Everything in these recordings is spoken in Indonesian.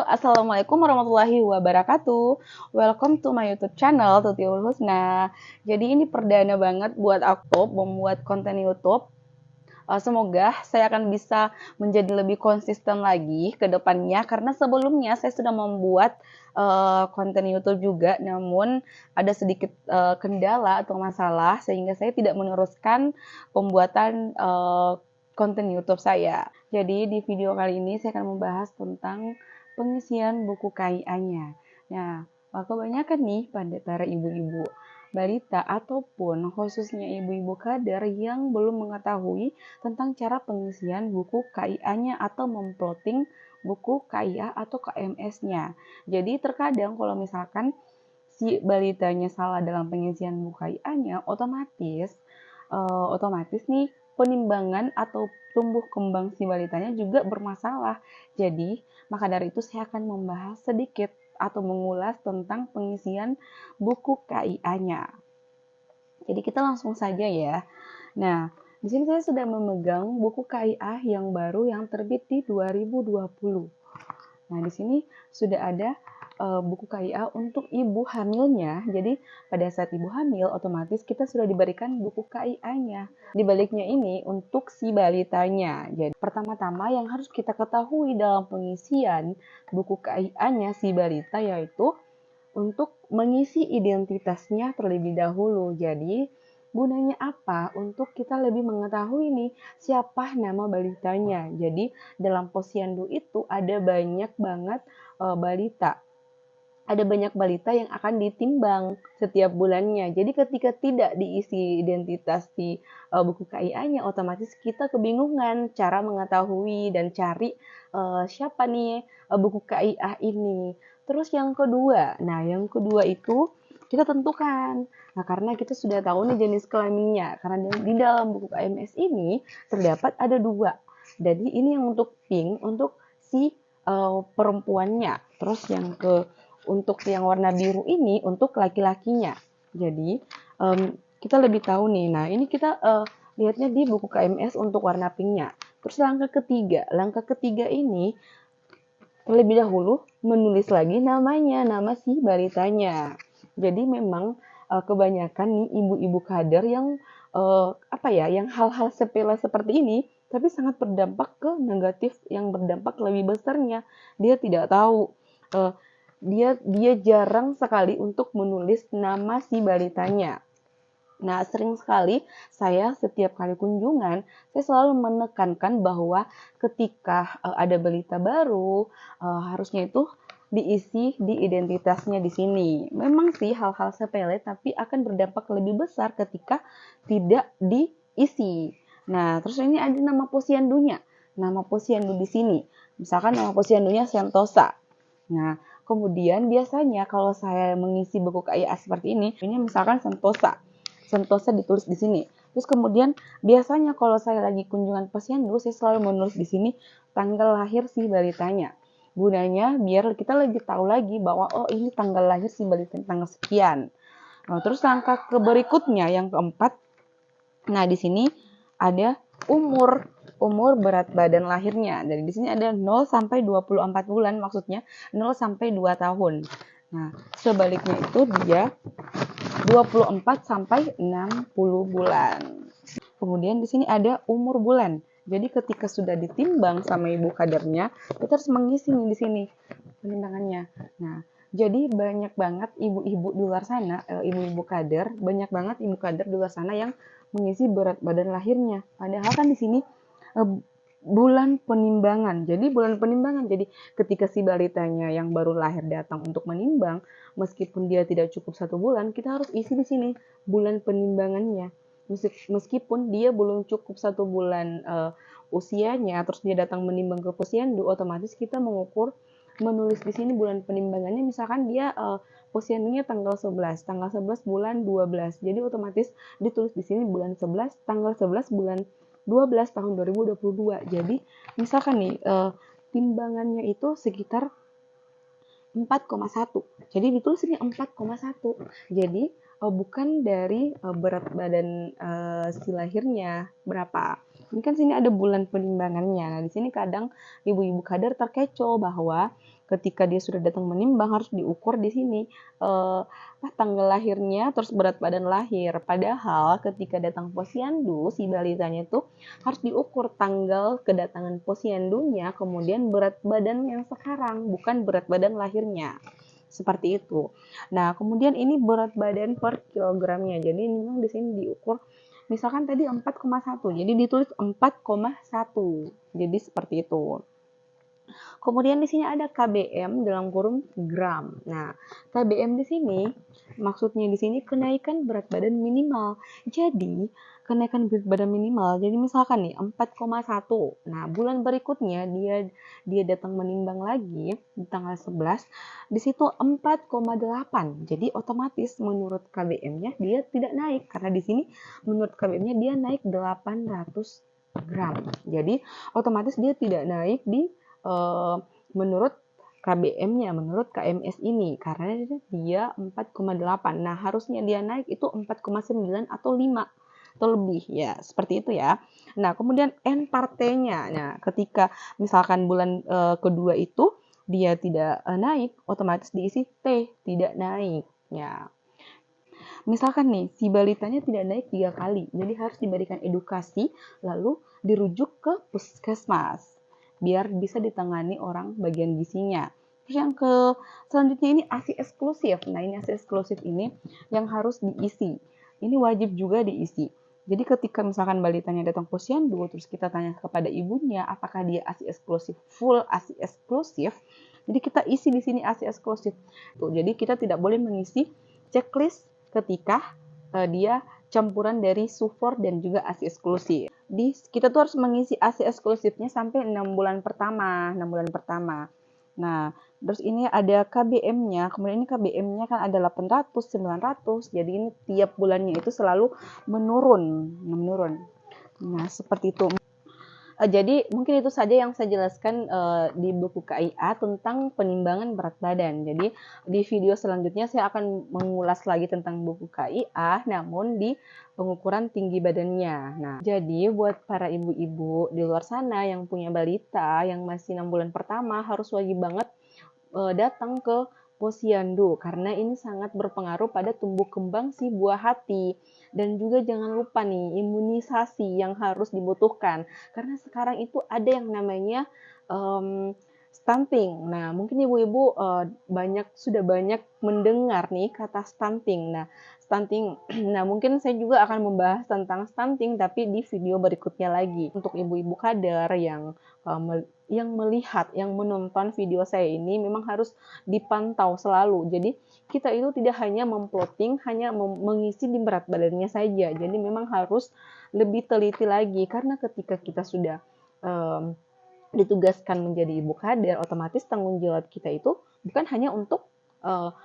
Assalamualaikum warahmatullahi wabarakatuh. Welcome to my YouTube channel, Tutiul Husna. Jadi ini perdana banget buat aku membuat konten YouTube. Semoga saya akan bisa menjadi lebih konsisten lagi ke depannya, karena sebelumnya saya sudah membuat konten YouTube juga, namun ada sedikit kendala atau masalah sehingga saya tidak meneruskan pembuatan konten YouTube saya. Jadi di video kali ini saya akan membahas tentang pengisian buku KIA-nya. Nah, kebanyakan nih pada para ibu-ibu balita ataupun khususnya ibu-ibu kader yang belum mengetahui tentang cara pengisian buku KIA-nya atau memplotting buku KIA atau KMS-nya. Jadi terkadang kalau misalkan si balitanya salah dalam pengisian buku KIA-nya, otomatis nih penimbangan atau tumbuh kembang si balitanya juga bermasalah. Jadi, maka dari itu saya akan membahas sedikit atau mengulas tentang pengisian buku KIA-nya. Jadi kita langsung saja ya. Nah, di sini saya sudah memegang buku KIA yang baru yang terbit di 2020. Nah, di sini sudah ada buku KIA untuk ibu hamilnya. Jadi pada saat ibu hamil otomatis kita sudah diberikan buku KIA-nya. Di baliknya ini untuk si balitanya. Jadi pertama-tama yang harus kita ketahui dalam pengisian buku KIA-nya si balita yaitu untuk mengisi identitasnya terlebih dahulu. Jadi gunanya apa? Untuk kita lebih mengetahui nih siapa nama balitanya. Jadi dalam posyandu itu ada banyak banget balita. Ada banyak balita yang akan ditimbang setiap bulannya. Jadi ketika tidak diisi identitas di buku KIA-nya, otomatis kita kebingungan cara mengetahui dan cari siapa nih buku KIA ini. Terus yang kedua itu kita tentukan. Nah, karena kita sudah tahu nih jenis kelaminnya, karena di dalam buku KMS ini terdapat ada dua. Jadi ini yang untuk pink, untuk si perempuannya. Terus untuk yang warna biru ini untuk laki-lakinya. Jadi kita lebih tahu nih. Nah, ini kita lihatnya di buku KMS untuk warna pinknya. Terus langkah ketiga ini terlebih dahulu menulis lagi namanya, nama si balitanya. Jadi memang kebanyakan nih ibu-ibu kader yang yang hal-hal sepele seperti ini tapi sangat berdampak ke negatif, yang berdampak lebih besarnya. Dia tidak tahu, dia jarang sekali untuk menulis nama si balitanya. Nah, sering sekali saya setiap kali kunjungan, saya selalu menekankan bahwa ketika ada balita baru, harusnya itu diisi di identitasnya di sini. Memang sih hal-hal sepele, tapi akan berdampak lebih besar ketika tidak diisi. Nah, terus ini ada nama posyandunya. Nama posyandu di sini. Misalkan nama posyandunya Sentosa. Nah, kemudian biasanya kalau saya mengisi buku KIA seperti ini misalkan Sentosa. Sentosa ditulis di sini. Terus kemudian biasanya kalau saya lagi kunjungan posyandu, saya selalu menulis di sini tanggal lahir si balitanya. Gunanya biar kita lebih tahu lagi bahwa oh ini tanggal lahir si balita tanggal sekian. Nah, terus langkah berikutnya yang keempat. Nah, di sini ada umur berat badan lahirnya. Jadi di sini ada 0 sampai 24 bulan, maksudnya 0 sampai 2 tahun. Nah, sebaliknya itu dia 24 sampai 60 bulan. Kemudian di sini ada umur bulan. Jadi ketika sudah ditimbang sama ibu kadernya, kita harus mengisi nih di sini penimbangannya. Nah, jadi banyak banget ibu-ibu di luar sana, ibu-ibu kader, banyak banget ibu kader di luar sana yang mengisi berat badan lahirnya. Padahal kan di sini bulan penimbangan. Jadi bulan penimbangan. Jadi ketika si balitanya yang baru lahir datang untuk menimbang, meskipun dia tidak cukup 1 bulan, kita harus isi di sini bulan penimbangannya. Meskipun dia belum cukup 1 bulan usianya, terus dia datang menimbang ke posyandu, otomatis kita menulis di sini bulan penimbangannya. Misalkan dia posyandunya tanggal 11 bulan 12. Jadi otomatis ditulis di sini bulan 11, tanggal 11 bulan 12 tahun 2022. Jadi misalkan nih timbangannya itu sekitar 4,1. Jadi ditulis ini 4,1. Jadi bukan dari berat badan si lahirnya berapa. Ini kan sini ada bulan penimbangannya. Nah, di sini kadang ibu-ibu kader terkecoh bahwa ketika dia sudah datang menimbang harus diukur di sini tanggal lahirnya terus berat badan lahir. Padahal ketika datang posyandu si balitanya itu harus diukur tanggal kedatangan posyandunya, kemudian berat badan yang sekarang, bukan berat badan lahirnya. Seperti itu. Nah, kemudian ini berat badan per kilogramnya. Jadi memang di sini diukur misalkan tadi 4,1. Jadi ditulis 4,1. Jadi seperti itu. Kemudian di sini ada KBM dalam kurung gram. Nah, KBM di sini maksudnya di sini kenaikan berat badan minimal. Jadi, kenaikan berat badan minimal. Jadi misalkan nih 4,1. Nah, bulan berikutnya dia datang menimbang lagi di tanggal 11, di situ 4,8. Jadi otomatis menurut KBM-nya dia tidak naik karena di sini menurut KBM-nya dia naik 800 gram. Jadi otomatis dia tidak naik di menurut KBM-nya, menurut KMS ini, karena dia 4,8. Nah, harusnya dia naik itu 4,9 atau 5 atau lebih ya, seperti itu ya. Nah, kemudian N partainya. Nah, ketika misalkan bulan kedua itu dia tidak naik, otomatis diisi T tidak naik ya. Misalkan nih, si balitanya tidak naik 3 kali, jadi harus diberikan edukasi, lalu dirujuk ke puskesmas biar bisa ditangani orang bagian gizinya. Terus yang selanjutnya ini ASI eksklusif. Nah, ini ASI eksklusif ini yang harus diisi. Ini wajib juga diisi. Jadi ketika misalkan balitanya datang posyandu, terus kita tanya kepada ibunya apakah dia ASI eksklusif, full ASI eksklusif. Jadi kita isi di sini ASI eksklusif. Tuh, jadi kita tidak boleh mengisi checklist ketika dia campuran dari SUFOR dan juga ASI eksklusif. Kita tuh harus mengisi ASI eksklusifnya sampai 6 bulan pertama. Nah, terus ini ada KBM-nya. Kemudian ini KBM-nya kan ada 800, 900. Jadi ini tiap bulannya itu selalu menurun. Nah, seperti itu. Jadi mungkin itu saja yang saya jelaskan di buku KIA tentang penimbangan berat badan. Jadi di video selanjutnya saya akan mengulas lagi tentang buku KIA namun di pengukuran tinggi badannya. Nah, jadi buat para ibu-ibu di luar sana yang punya balita yang masih 6 bulan pertama harus wajib banget datang ke posyandu karena ini sangat berpengaruh pada tumbuh kembang si buah hati. Dan juga jangan lupa nih imunisasi yang harus dibutuhkan karena sekarang itu ada yang namanya stunting. Nah, mungkin ibu-ibu sudah banyak mendengar nih kata stunting. Nah, stunting. Nah, mungkin saya juga akan membahas tentang stunting tapi di video berikutnya lagi. Untuk ibu-ibu kadar yang melihat, yang menonton video saya ini memang harus dipantau selalu. Jadi kita itu tidak hanya memploting, hanya mengisi di berat badannya saja. Jadi memang harus lebih teliti lagi karena ketika kita sudah ditugaskan menjadi ibu kadar, otomatis tanggung jawab kita itu bukan hanya untuk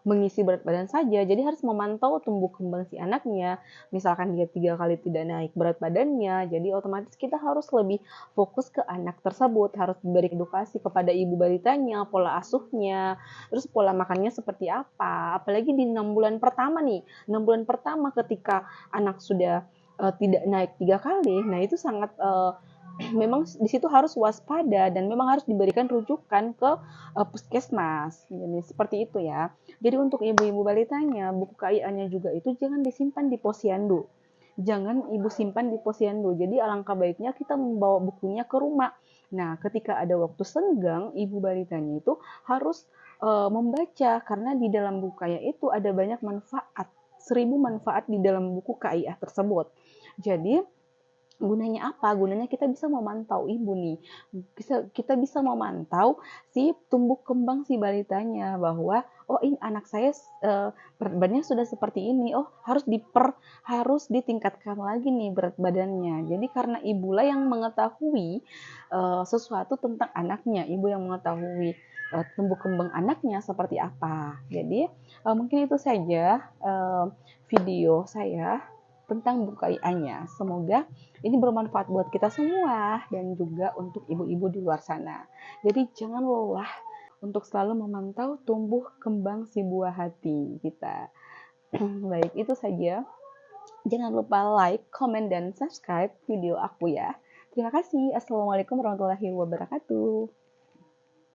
mengisi berat badan saja, jadi harus memantau tumbuh kembang si anaknya. Misalkan dia 3 kali tidak naik berat badannya, jadi otomatis kita harus lebih fokus ke anak tersebut, harus beri edukasi kepada ibu balitanya, pola asuhnya, terus pola makannya seperti apa. Apalagi di 6 bulan pertama nih, 6 bulan pertama ketika anak sudah tidak naik 3 kali, nah itu sangat memang di situ harus waspada dan memang harus diberikan rujukan ke puskesmas. Jadi seperti itu ya. Jadi untuk ibu-ibu balitanya, buku KIA-nya juga itu jangan disimpan di posyandu. Jangan ibu simpan di posyandu. Jadi alangkah baiknya kita membawa bukunya ke rumah. Nah, ketika ada waktu senggang, ibu balitanya itu harus membaca karena di dalam buku KIA itu ada banyak manfaat. 1000 manfaat di dalam buku KIA tersebut. Jadi gunanya apa? Gunanya kita bisa memantau ibu nih. Kita bisa memantau si tumbuh kembang si balitanya bahwa oh ini anak saya berat badannya sudah seperti ini. Oh, harus ditingkatkan lagi nih berat badannya. Jadi karena ibulah yang mengetahui sesuatu tentang anaknya, ibu yang mengetahui tumbuh kembang anaknya seperti apa. Jadi mungkin itu saja video saya tentang buku KIA-nya. Semoga ini bermanfaat buat kita semua dan juga untuk ibu-ibu di luar sana. Jadi jangan lelah untuk selalu memantau tumbuh kembang si buah hati kita. Baik, itu saja. Jangan lupa like, comment, dan subscribe video aku ya. Terima kasih. Assalamualaikum warahmatullahi wabarakatuh.